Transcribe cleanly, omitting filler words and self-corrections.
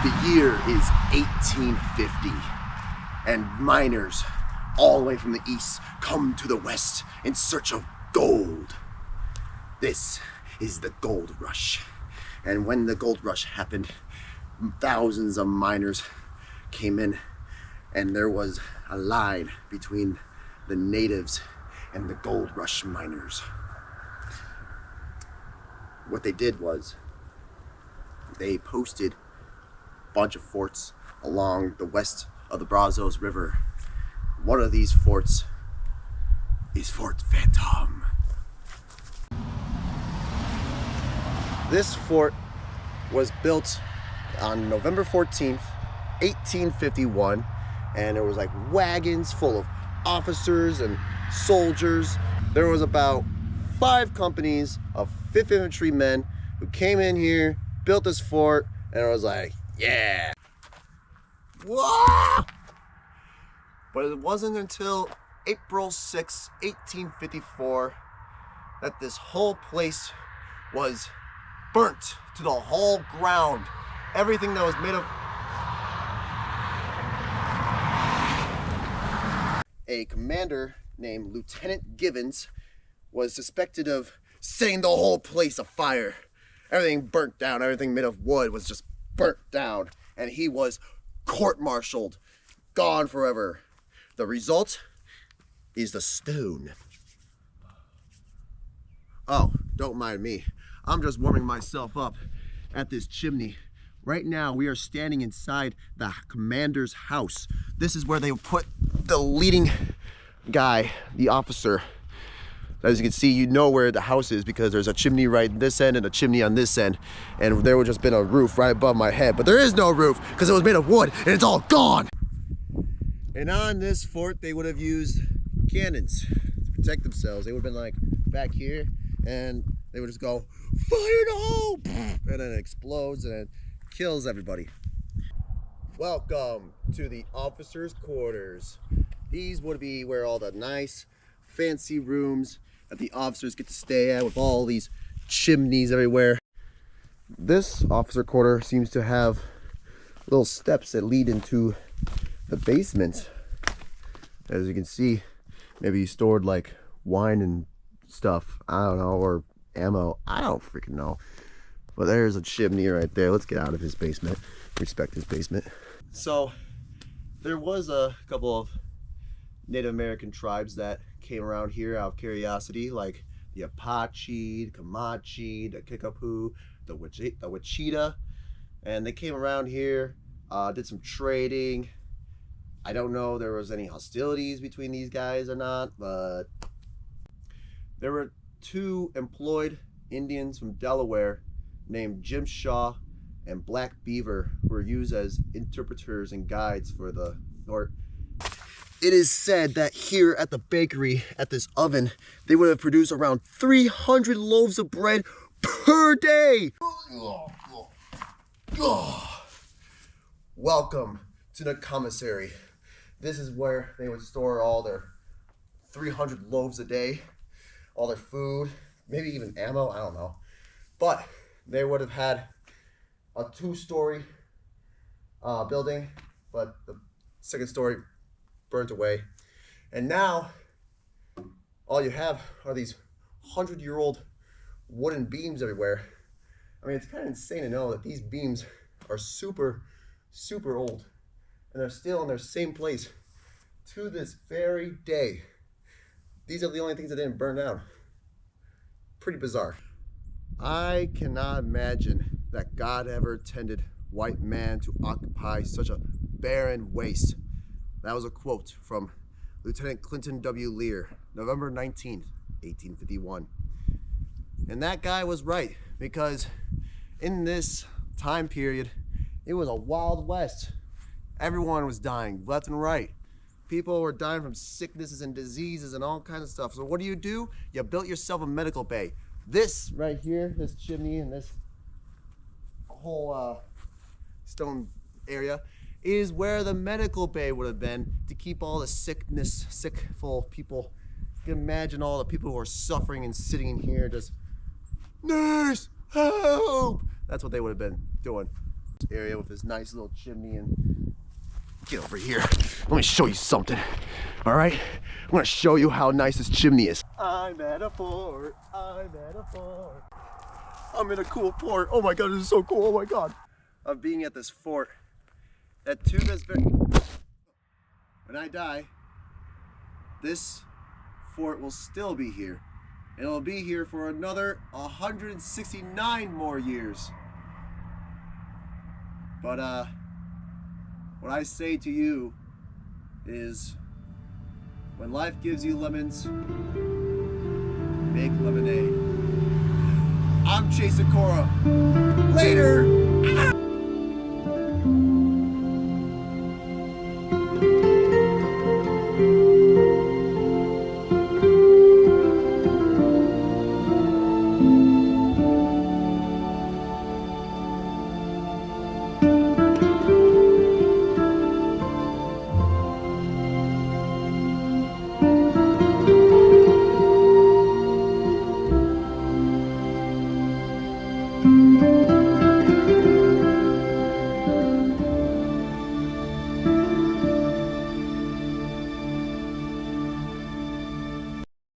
The year is 1850, and miners all the way from the east come to the west in search of gold. This is the gold rush. And when the gold rush happened, thousands of miners came in, and there was a line between the natives and the gold rush miners. What they did was they posted a bunch of forts along the west of the Brazos River. One of these forts is Fort Phantom. This fort was built on November 14th, 1851, and there was like wagons full of officers and soldiers. There was about 5 companies of 5th Infantry men who came in here, built this fort, and it was like, yeah. Whoa! But it wasn't until April 6, 1854 that this whole place was burnt to the whole ground. Everything that was made of... A commander named Lieutenant Givens was suspected of setting the whole place afire. Everything burnt down, everything made of wood was just burnt down, and he was court-martialed, gone forever. The result is the stone. Oh, don't mind me. I'm just warming myself up at this chimney. Right now, we are standing inside the commander's house. This is where they put the leading guy, the officer. As you can see, you know where the house is because there's a chimney right on this end and a chimney on this end. And there would just been a roof right above my head. But there is no roof because it was made of wood and it's all gone. And on this fort, they would have used cannons to protect themselves. They would have been like back here and they would just go, fire in the hole! And then it explodes and it kills everybody. Welcome to the officers' quarters. These would be where all the nice, fancy rooms that the officers get to stay at with all these chimneys everywhere. This officer quarter seems to have little steps that lead into the basement. As you can see, maybe you stored like wine and stuff, I don't know, or ammo, I don't freaking know. But there's a chimney right there. Let's get out of his basement. Respect his basement. So there was a couple of Native American tribes that came around here out of curiosity, like the Apache, the Comanche, the Kickapoo, the Wichita, and they came around here, did some trading. I don't know if there was any hostilities between these guys or not, but there were 2 employed Indians from Delaware named Jim Shaw and Black Beaver who were used as interpreters and guides for the fort. It is said that here at the bakery, at this oven, they would have produced around 300 loaves of bread per day. Welcome to the commissary. This is where they would store all their 300 loaves a day, all their food, maybe even ammo, I don't know. But they would have had a 2-story building, but the 2nd story burnt away. And now all you have are these 100-year-old wooden beams everywhere. I mean, it's kind of insane to know that these beams are super, super old and they're still in their same place to this very day. These are the only things that didn't burn down. Pretty bizarre. I cannot imagine that God ever intended white man to occupy such a barren waste. That was a quote from Lieutenant Clinton W. Lear, November 19th, 1851. And that guy was right, because in this time period, it was a wild west. Everyone was dying left and right. People were dying from sicknesses and diseases and all kinds of stuff. So what do? You built yourself a medical bay. This right here, this chimney and this whole stone area is where the medical bay would have been to keep all the sickful people. You can imagine all the people who are suffering and sitting in here just, nurse, help! That's what they would have been doing. area with this nice little chimney. And get over here. Let me show you something. All right? I'm gonna show you how nice this chimney is. I'm at a fort. I'm at a fort. I'm in a cool fort. Oh my God, this is so cool. Oh my God. Of being at this fort. That to this very... When I die, this fort will still be here. And it'll be here for another 169 more years. But what I say to you is, when life gives you lemons, make lemonade. I'm Chase Sakura. Later!